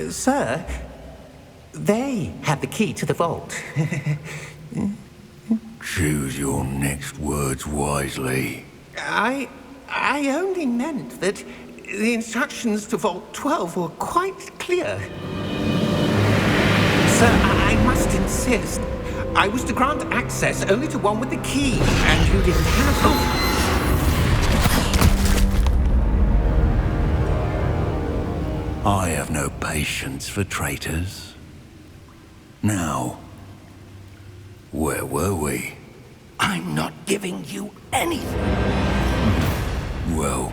Sir, they have the key to the vault. Choose your next words wisely. I only meant that the instructions to Vault 12 were quite clear. Sir, I must insist. I was to grant access only to one with the key, and you didn't have it. I have no patience for traitors. Now, where were we? I'm not giving you anything. Well,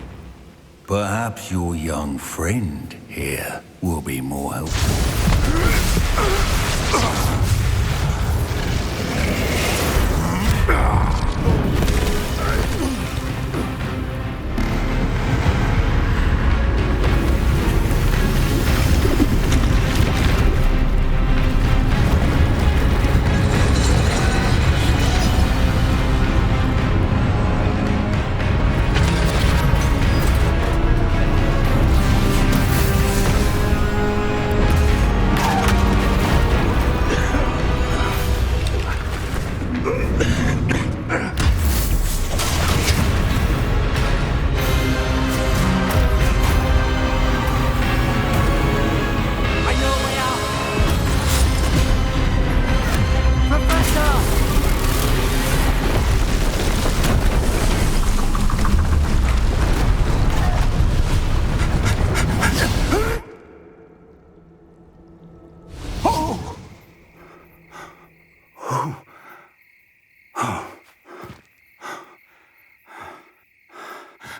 perhaps your young friend here will be more helpful.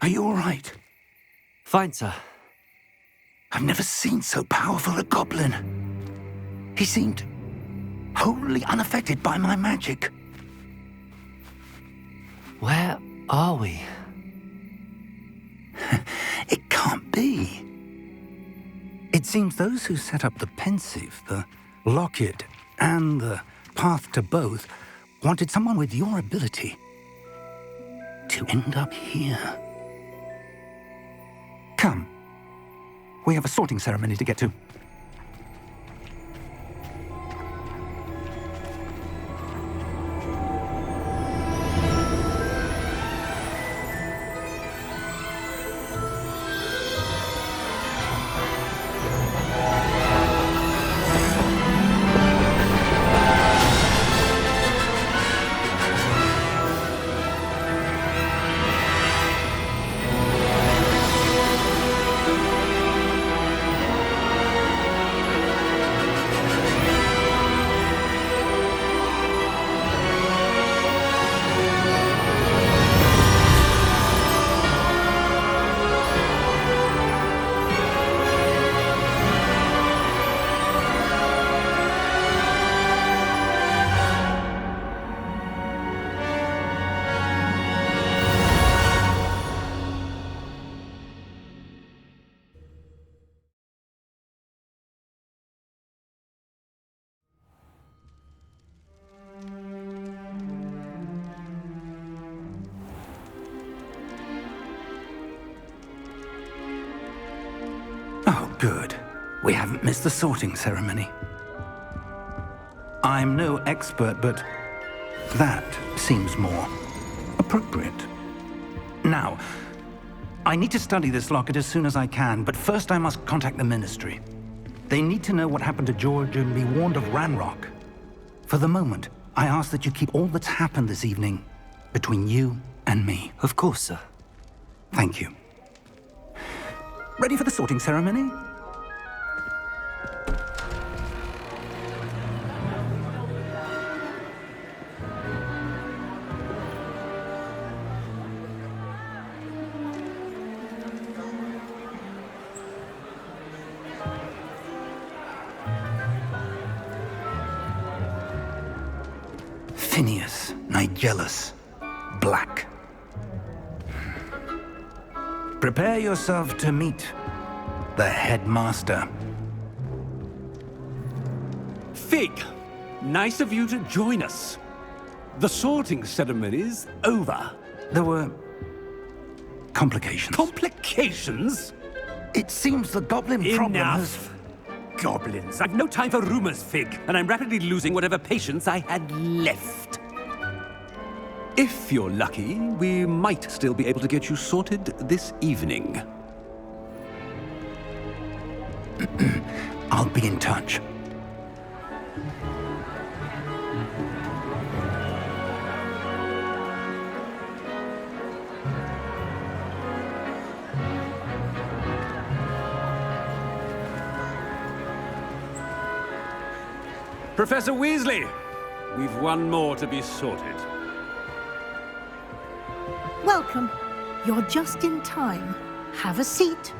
Are you all right? Fine, sir. I've never seen so powerful a goblin. He seemed wholly unaffected by my magic. Where are we? It can't be. It seems those who set up the pensive, the locket, and the path to both wanted someone with your ability to end up here. Come. We have a sorting ceremony to get to. Oh, good. We haven't missed the sorting ceremony. I'm no expert, but that seems more appropriate. Now, I need to study this locket as soon as I can, but first I must contact the Ministry. They need to know what happened to George and be warned of Ranrock. For the moment, I ask that you keep all that's happened this evening between you and me. Of course, sir. Thank you. Ready for the sorting ceremony? Phineas, Nigellus, Black. Prepare yourself to meet the headmaster. Fig, nice of you to join us. The sorting ceremony's over. There were complications. Complications? It seems the goblin problem has... Enough. goblins! I've no time for rumors, Fig, and I'm rapidly losing whatever patience I had left. If you're lucky, we might still be able to get you sorted this evening. I'll be in touch. Professor Weasley, we've one more to be sorted. Welcome. You're just in time. Have a seat.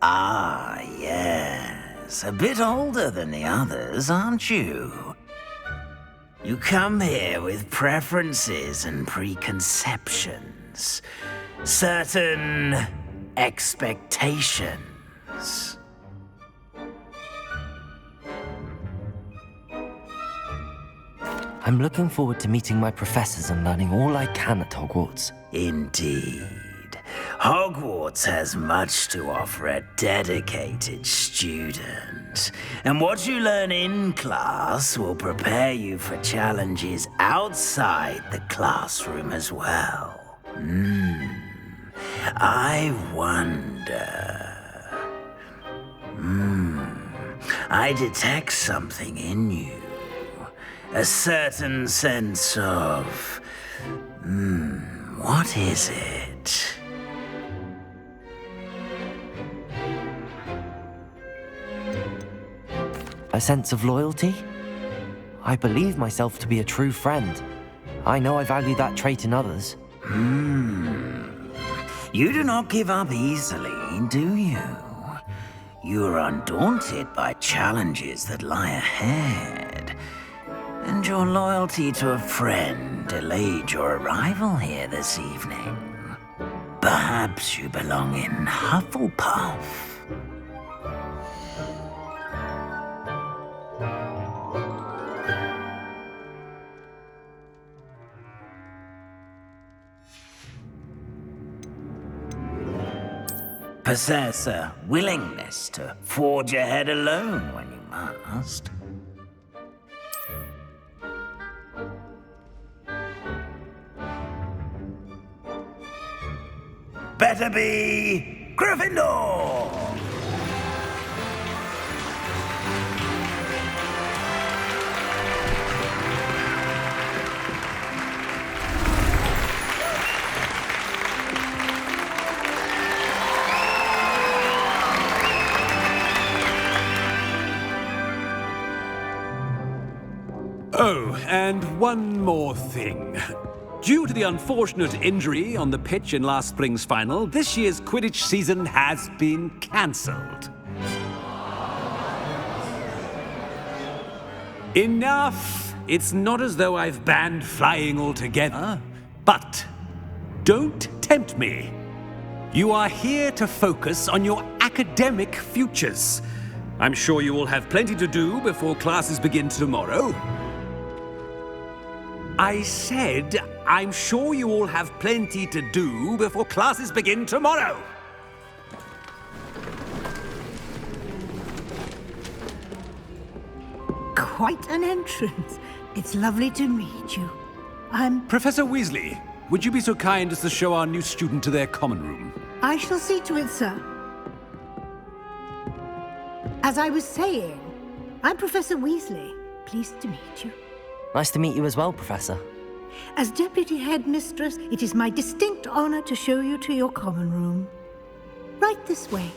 Ah, yes. A bit older than the others, aren't you? You come here with preferences and preconceptions. Certain expectations. I'm looking forward to meeting my professors and learning all I can at Hogwarts. Indeed. Hogwarts has much to offer a dedicated student. And what you learn in class will prepare you for challenges outside the classroom as well. I wonder... I detect something in you. A certain sense of... what is it? A sense of loyalty? I believe myself to be a true friend. I know I value that trait in others. You do not give up easily, do you? You are undaunted by challenges that lie ahead. And your loyalty to a friend delayed your arrival here this evening. Perhaps you belong in Hufflepuff. Possess a willingness to forge ahead alone when you must. Better be Gryffindor! Oh, and one more thing. Due to the unfortunate injury on the pitch in last spring's final, this year's Quidditch season has been cancelled. Enough! It's not as though I've banned flying altogether, but don't tempt me. You are here to focus on your academic futures. I'm sure you will have plenty to do before classes begin tomorrow. I said, I'm sure you all have plenty to do before classes begin tomorrow. Quite an entrance. It's lovely to meet you. Professor Weasley, would you be so kind as to show our new student to their common room? I shall see to it, sir. As I was saying, I'm Professor Weasley. Pleased to meet you. Nice to meet you as well, Professor. As Deputy Headmistress, it is my distinct honor to show you to your common room. Right this way.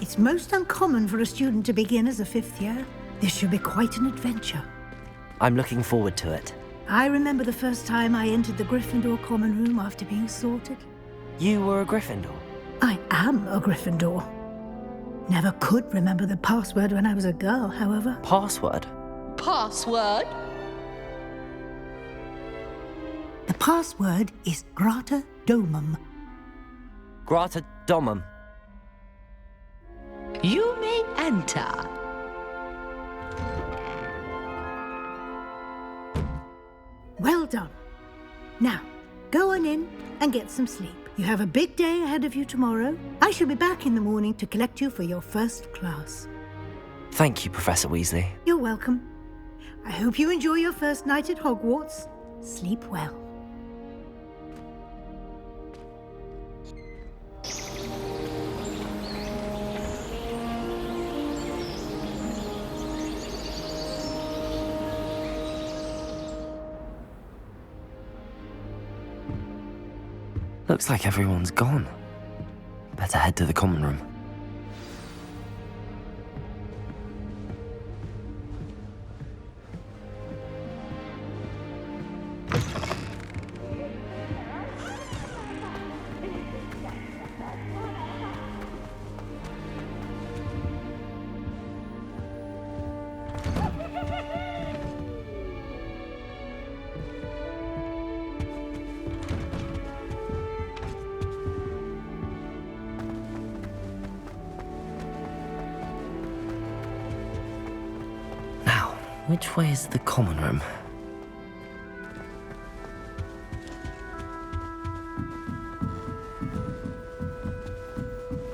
It's most uncommon for a student to begin as a fifth year. This should be quite an adventure. I'm looking forward to it. I remember the first time I entered the Gryffindor common room after being sorted. You were a Gryffindor? I am a Gryffindor. Never could remember the password when I was a girl, however. Password? Password? The password is Grata Domum. Grata Domum. You may enter. Well done. Now, go on in and get some sleep. You have a big day ahead of you tomorrow. I shall be back in the morning to collect you for your first class. Thank you, Professor Weasley. You're welcome. I hope you enjoy your first night at Hogwarts. Sleep well. Looks like everyone's gone. Better head to the common room. Which way is the common room?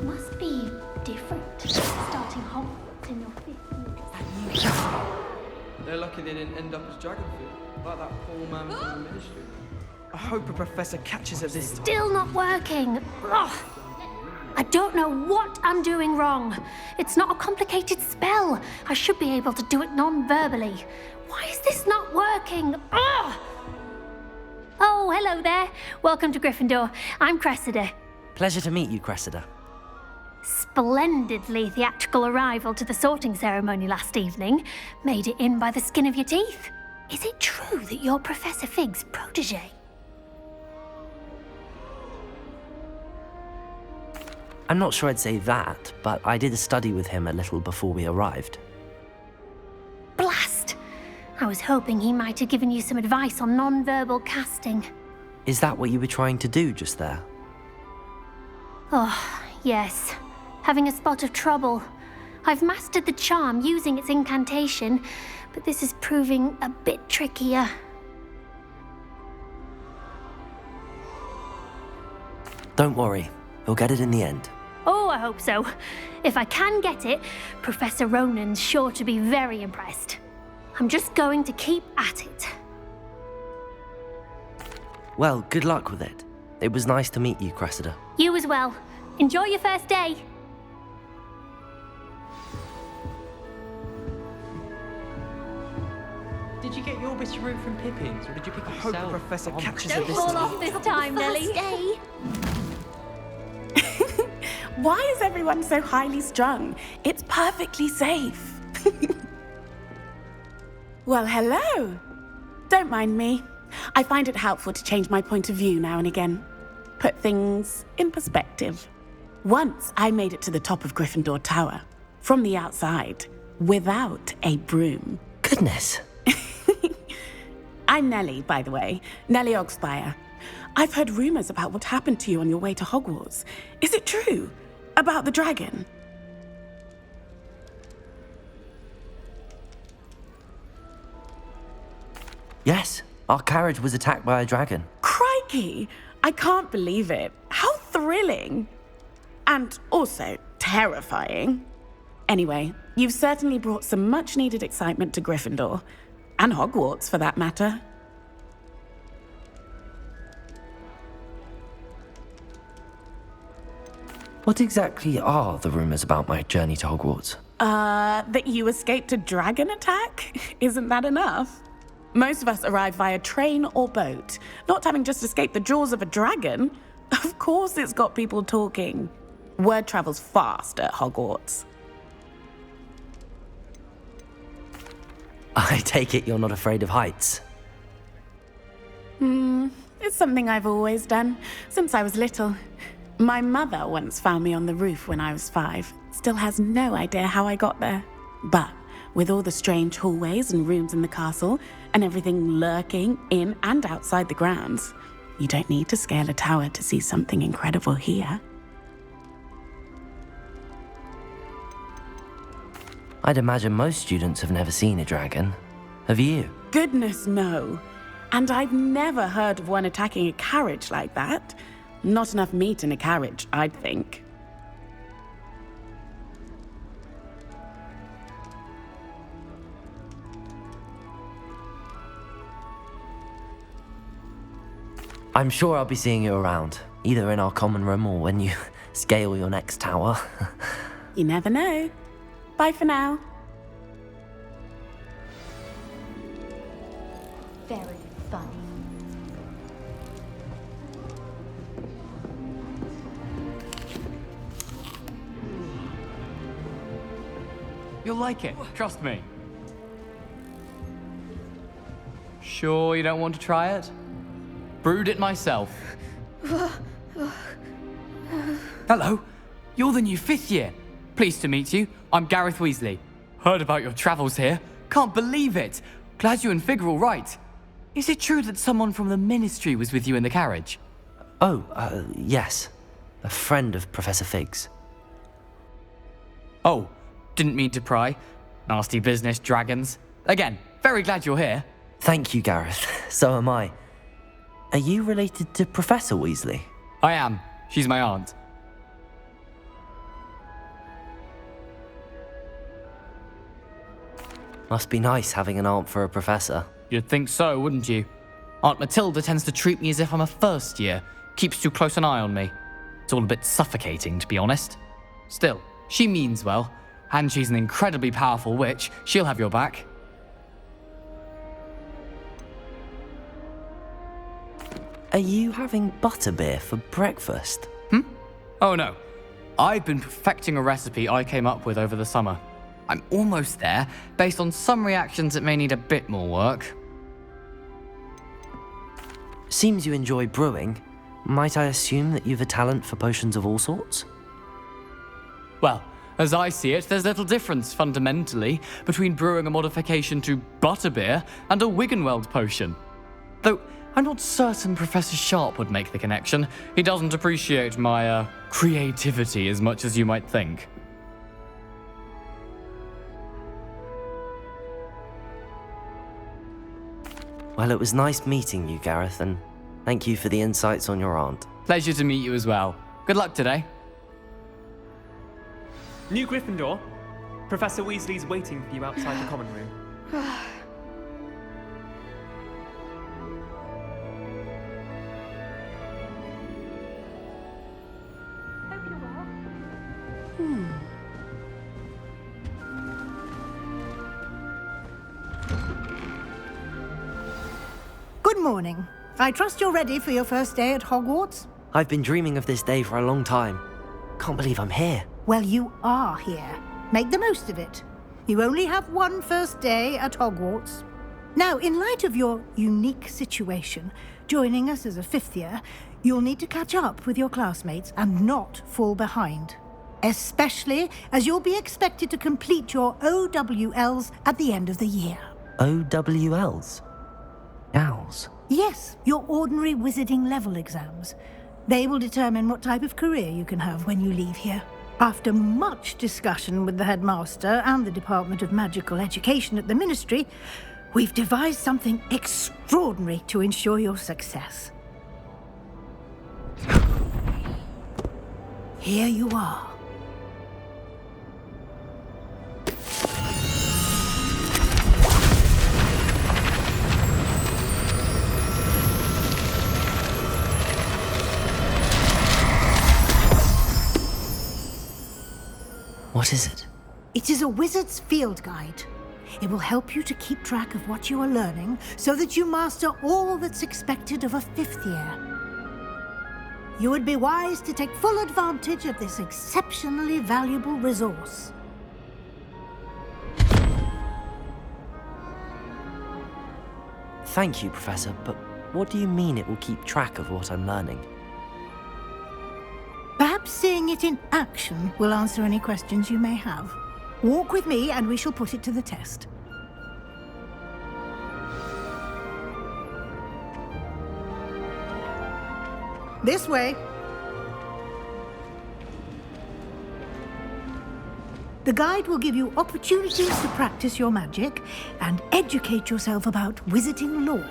Must be different. Starting Hogwarts in your 50s. They're lucky they didn't end up as Dragonfield, like that poor man from the Ministry. I hope a professor catches at this. Still not working. Ugh. I don't know what I'm doing wrong. It's not a complicated spell. I should be able to do it non-verbally. Why is this not working? Ugh. Oh, hello there. Welcome to Gryffindor. I'm Cressida. Pleasure to meet you, Cressida. Splendidly theatrical arrival to the sorting ceremony last evening. Made it in by the skin of your teeth. Is it true that you're Professor Fig's protege? I'm not sure I'd say that, but I did a study with him a little before we arrived. Blast! I was hoping he might have given you some advice on non-verbal casting. Is that what you were trying to do just there? Oh, yes. Having a spot of trouble. I've mastered the charm using its incantation, but this is proving a bit trickier. Don't worry, you'll get it in the end. Oh, I hope so. If I can get it, Professor Ronan's sure to be very impressed. I'm just going to keep at it. Well, good luck with it. It was nice to meet you, Cressida. You as well. Enjoy your first day. Did you get your bit of root from Pippin's, or did you pick it yourself? I hope the professor catches Don't fall off this time, Nelly. Why is everyone so highly strung? It's perfectly safe. Well, hello. Don't mind me. I find it helpful to change my point of view now and again. Put things in perspective. Once I made it to the top of Gryffindor Tower, from the outside, without a broom. Goodness. I'm Nellie, by the way. Nellie Ogspire. I've heard rumors about what happened to you on your way to Hogwarts. Is it true? About the dragon? Yes, our carriage was attacked by a dragon. Crikey! I can't believe it. How thrilling! And also terrifying. Anyway, you've certainly brought some much-needed excitement to Gryffindor. And Hogwarts, for that matter. What exactly are the rumors about my journey to Hogwarts? That you escaped a dragon attack? Isn't that enough? Most of us arrive via train or boat, not having just escaped the jaws of a dragon. Of course it's got people talking. Word travels fast at Hogwarts. I take it you're not afraid of heights. It's something I've always done, since I was little. My mother once found me on the roof when I was 5. Still has no idea how I got there. But with all the strange hallways and rooms in the castle, and everything lurking in and outside the grounds, you don't need to scale a tower to see something incredible here. I'd imagine most students have never seen a dragon. Have you? Goodness, no. And I've never heard of one attacking a carriage like that. Not enough meat in a carriage, I'd think. I'm sure I'll be seeing you around, either in our common room or when you scale your next tower. You never know. Bye for now. Very funny. You'll like it, trust me. Sure you don't want to try it? Brewed it myself. Hello, you're the new 5th year. Pleased to meet you. I'm Gareth Weasley. Heard about your travels here. Can't believe it. Glad you and Fig are all right. Is it true that someone from the Ministry was with you in the carriage? Oh, yes. A friend of Professor Fig's. Oh, didn't mean to pry. Nasty business, dragons. Again, very glad you're here. Thank you, Gareth. So am I. Are you related to Professor Weasley? I am. She's my aunt. Must be nice having an aunt for a professor. You'd think so, wouldn't you? Aunt Matilda tends to treat me as if I'm a first year. Keeps too close an eye on me. It's all a bit suffocating, to be honest. Still, she means well. And she's an incredibly powerful witch. She'll have your back. Are you having butterbeer for breakfast? Oh no. I've been perfecting a recipe I came up with over the summer. I'm almost there. Based on some reactions, it may need a bit more work. Seems you enjoy brewing. Might I assume that you've a talent for potions of all sorts? Well, as I see it, there's little difference, fundamentally, between brewing a modification to butterbeer and a Wiggenweld potion. Though, I'm not certain Professor Sharp would make the connection. He doesn't appreciate my, creativity as much as you might think. Well, it was nice meeting you, Gareth, and thank you for the insights on your aunt. Pleasure to meet you as well. Good luck today. New Gryffindor. Professor Weasley's waiting for you outside the common room. Good morning. I trust you're ready for your first day at Hogwarts? I've been dreaming of this day for a long time. Can't believe I'm here. Well, you are here. Make the most of it. You only have one first day at Hogwarts. Now, in light of your unique situation, joining us as a 5th year, you'll need to catch up with your classmates and not fall behind. Especially as you'll be expected to complete your OWLs at the end of the year. OWLs? Owls? Yes, your ordinary wizarding level exams. They will determine what type of career you can have when you leave here. After much discussion with the headmaster and the Department of Magical Education at the Ministry, we've devised something extraordinary to ensure your success. Here you are. What is it? It is a wizard's field guide. It will help you to keep track of what you are learning so that you master all that's expected of a 5th year. You would be wise to take full advantage of this exceptionally valuable resource. Thank you, Professor, but what do you mean it will keep track of what I'm learning? Perhaps seeing it in action will answer any questions you may have. Walk with me and we shall put it to the test. This way. The guide will give you opportunities to practice your magic and educate yourself about wizarding lore.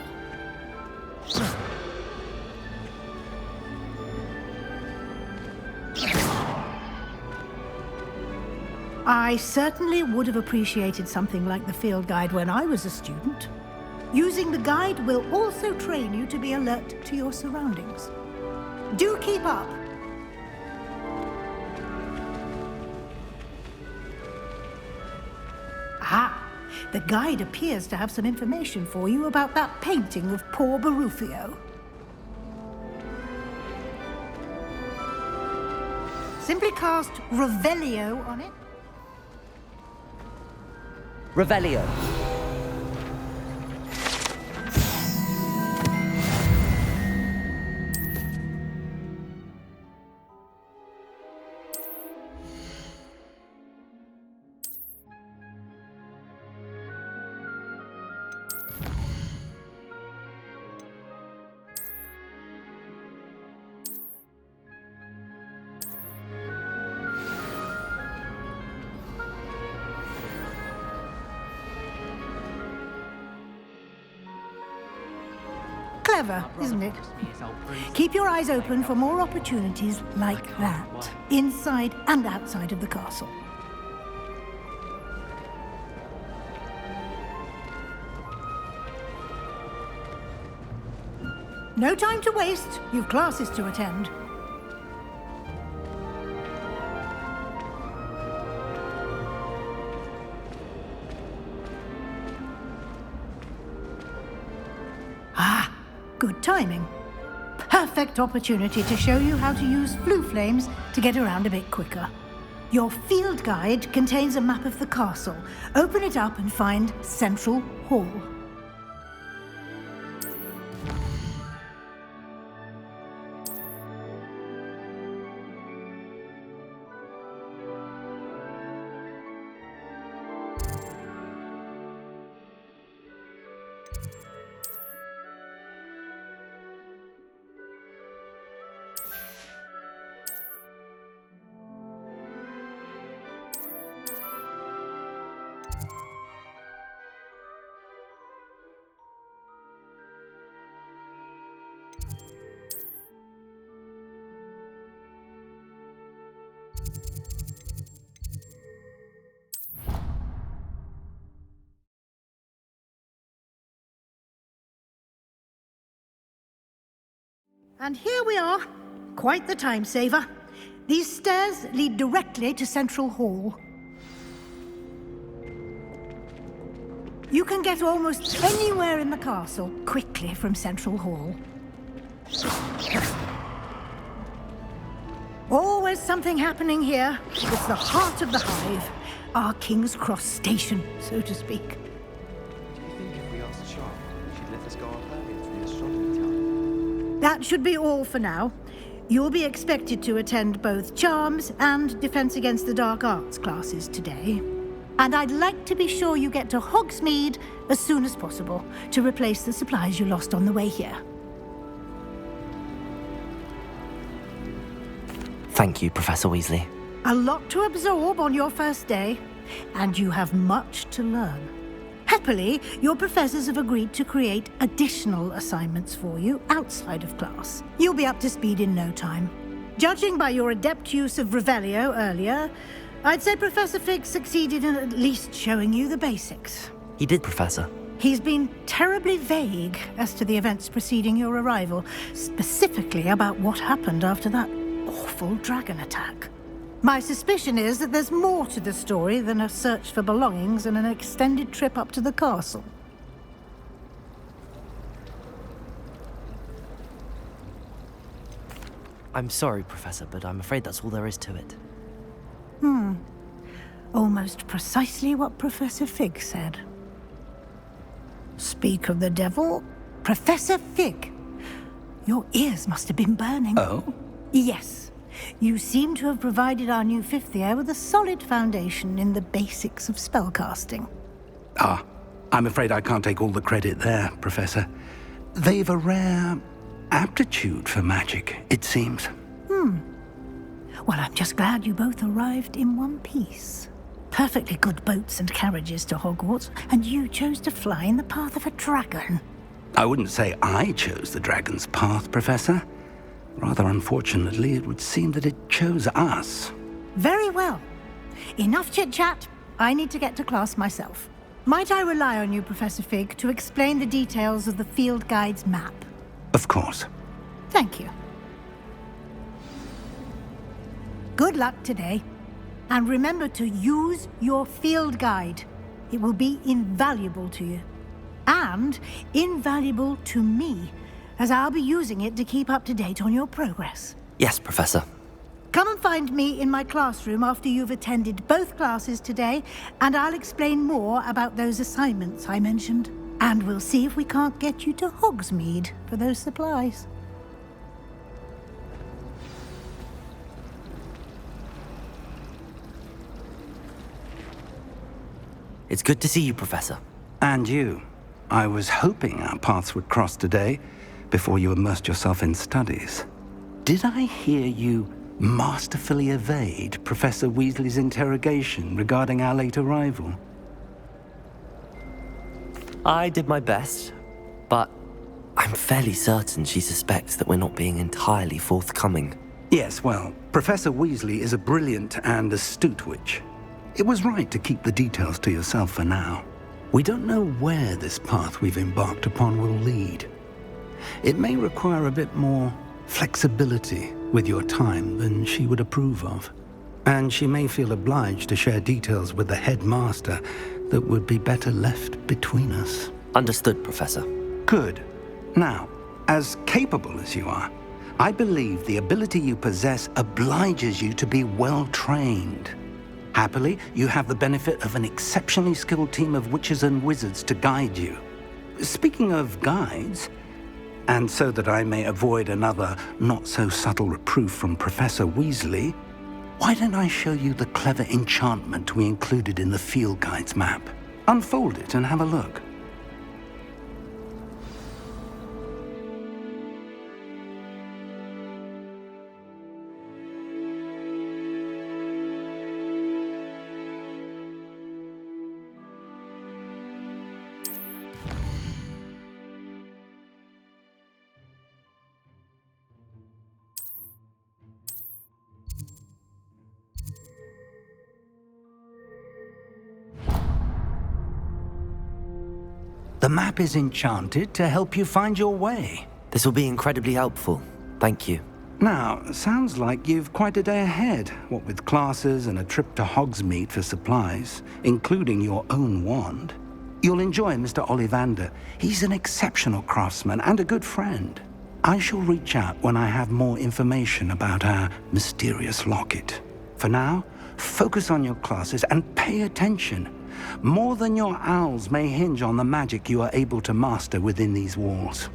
I certainly would have appreciated something like the field guide when I was a student. Using the guide will also train you to be alert to your surroundings. Do keep up. Ah, the guide appears to have some information for you about that painting of poor Barufio. Simply cast Revelio on it. Revelio. Clever, isn't it? Keep your eyes open for more opportunities like that, inside and outside of the castle. No time to waste. You've classes to attend. Good timing. Perfect opportunity to show you how to use flue flames to get around a bit quicker. Your field guide contains a map of the castle. Open it up and find Central Hall. And here we are. Quite the time saver. These stairs lead directly to Central Hall. You can get almost anywhere in the castle quickly from Central Hall. Always something happening here. It's the heart of the hive. Our King's Cross station, so to speak. Do you think if we asked Charlotte, she'd let us go on earlier to the astronomy tower? That should be all for now. You'll be expected to attend both Charms and Defense Against the Dark Arts classes today. And I'd like to be sure you get to Hogsmeade as soon as possible to replace the supplies you lost on the way here. Thank you, Professor Weasley. A lot to absorb on your first day, and you have much to learn. Happily, your professors have agreed to create additional assignments for you outside of class. You'll be up to speed in no time. Judging by your adept use of Revelio earlier, I'd say Professor Fig succeeded in at least showing you the basics. He did, Professor. He's been terribly vague as to the events preceding your arrival, specifically about what happened after that awful dragon attack. My suspicion is that there's more to the story than a search for belongings and an extended trip up to the castle. I'm sorry, Professor, but I'm afraid that's all there is to it. Almost precisely what Professor Fig said. Speak of the devil, Professor Fig. Your ears must have been burning. Oh? Yes. You seem to have provided our new fifth year with a solid foundation in the basics of spellcasting. Ah, I'm afraid I can't take all the credit there, Professor. They've a rare aptitude for magic, it seems. Well, I'm just glad you both arrived in one piece. perfectly good boats and carriages to Hogwarts, and you chose to fly in the path of a dragon. I wouldn't say I chose the dragon's path, Professor. Rather unfortunately, it would seem that it chose us. Very well. Enough chit-chat. I need to get to class myself. Might I rely on you, Professor Fig, to explain the details of the field guide's map? Of course. Thank you. Good luck today. And remember to use your field guide. It will be invaluable to you. And invaluable to me, as I'll be using it to keep up to date on your progress. Yes, Professor. Come and find me in my classroom after you've attended both classes today, and I'll explain more about those assignments I mentioned. And we'll see if we can't get you to Hogsmeade for those supplies. It's good to see you, Professor. And you. I was hoping our paths would cross today, before you immersed yourself in studies. Did I hear you masterfully evade Professor Weasley's interrogation regarding our late arrival? I did my best, but I'm fairly certain she suspects that we're not being entirely forthcoming. Yes, well, Professor Weasley is a brilliant and astute witch. It was right to keep the details to yourself for now. We don't know where this path we've embarked upon will lead. It may require a bit more flexibility with your time than she would approve of. And she may feel obliged to share details with the headmaster that would be better left between us. Understood, Professor. Good. Now, as capable as you are, I believe the ability you possess obliges you to be well trained. Happily, you have the benefit of an exceptionally skilled team of witches and wizards to guide you. Speaking of guides, and so that I may avoid another not-so-subtle reproof from Professor Weasley, why don't I show you the clever enchantment we included in the field guide's map? Unfold it and have a look. The map is enchanted to help you find your way. This will be incredibly helpful. Thank you. Now, sounds like you've quite a day ahead, what with classes and a trip to Hogsmeade for supplies, including your own wand. You'll enjoy Mr. Ollivander. He's an exceptional craftsman and a good friend. I shall reach out when I have more information about our mysterious locket. For now, focus on your classes and pay attention. More than your owls may hinge on the magic you are able to master within these walls.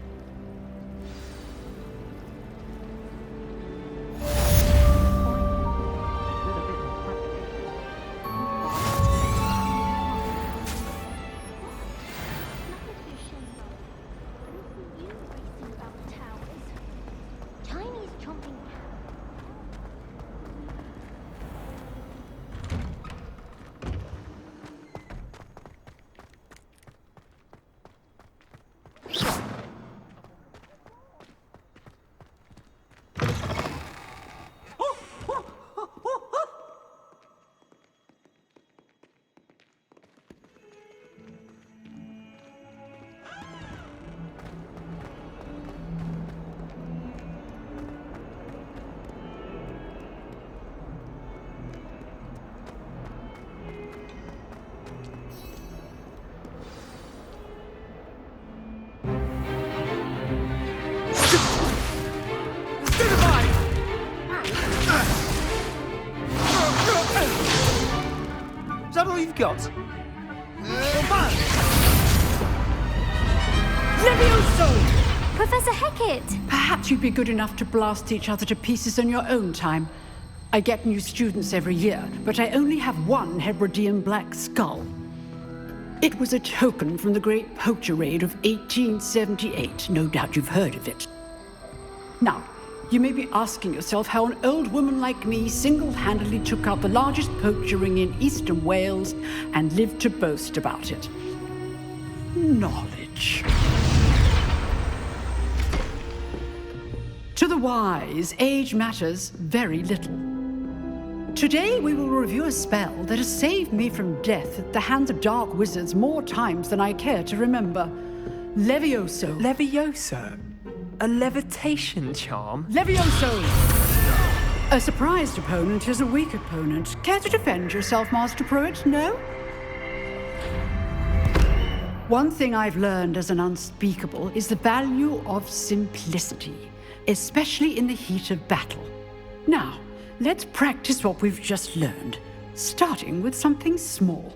Is that all you've got? Professor Hecat! Perhaps you'd be good enough to blast each other to pieces on your own time. I get new students every year, but I only have one Hebridean black skull. It was a token from the Great Poacher Raid of 1878. No doubt you've heard of it. Now, you may be asking yourself how an old woman like me single-handedly took out the largest poacher ring in eastern Wales and lived to boast about it. Knowledge. To the wise, age matters very little. Today we will review a spell that has saved me from death at the hands of dark wizards more times than I care to remember. Levioso. Levioso? A levitation charm? Levioso! A surprised opponent is a weak opponent. Care to defend yourself, Master Pruitt? No? One thing I've learned as an unspeakable is the value of simplicity, especially in the heat of battle. Now, let's practice what we've just learned, starting with something small.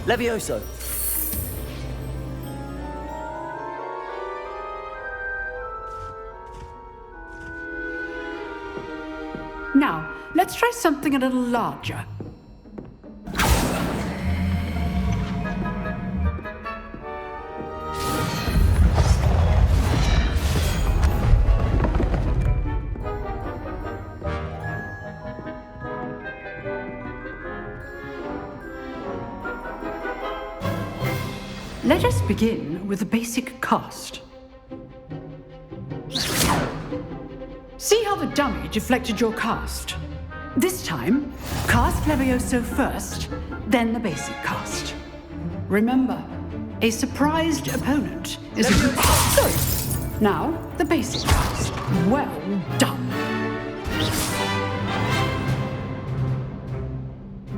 Levioso! Now, let's try something a little larger. Let us begin with the basic cast. See how the dummy deflected your cast? This time, cast Levioso first, then the basic cast. Remember, a surprised opponent is a good... Sorry. Now, the basic cast. Well done.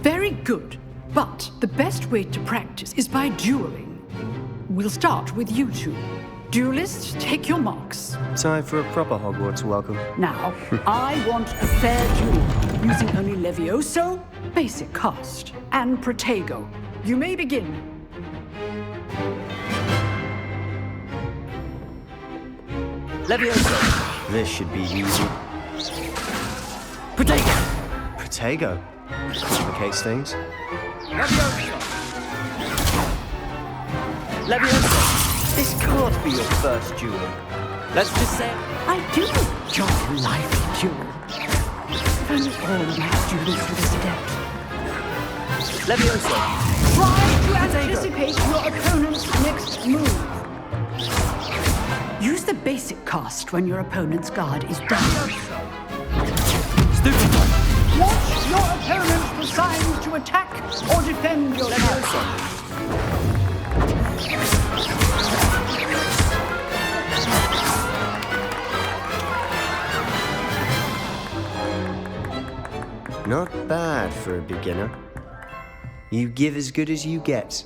Very good, but the best way to practice is by dueling. We'll start with you two. Duelists, take your marks. Time for a proper Hogwarts welcome. Now, I want a fair duel, using only Levioso, basic cast, and Protego. You may begin. Levioso! This should be easy. Protego! Protego? Complicates things. Levioso! This can't be your first duel. Let's just say I do enjoy a lively duel. If only all of my students were this adept. Levioso! Try to anticipate your opponent's next move. Use the basic cast when your opponent's guard is down. Stupid! Watch your opponent decide to attack or defend your cast. Not bad for a beginner. You give as good as you get.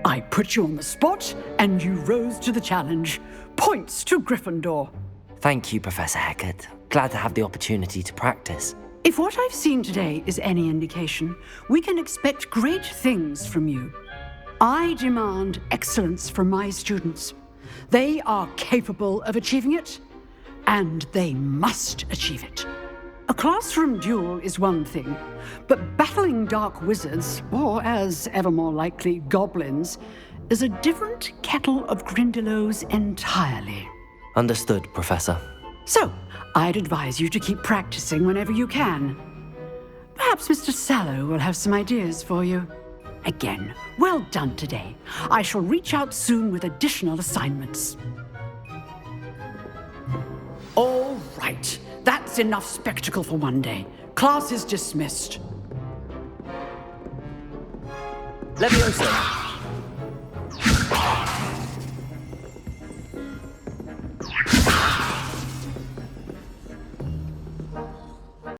I put you on the spot, and you rose to the challenge. Points to Gryffindor. Thank you, Professor Hecat. Glad to have the opportunity to practice. If what I've seen today is any indication, we can expect great things from you. I demand excellence from my students. They are capable of achieving it, and they must achieve it. A classroom duel is one thing, but battling dark wizards, or as ever more likely, goblins, is a different kettle of Grindylows entirely. Understood, Professor. So, I'd advise you to keep practicing whenever you can. Perhaps Mr. Sallow will have some ideas for you. Again, well done today. I shall reach out soon with additional assignments. All right, that's enough spectacle for one day. Class is dismissed. Leviosa!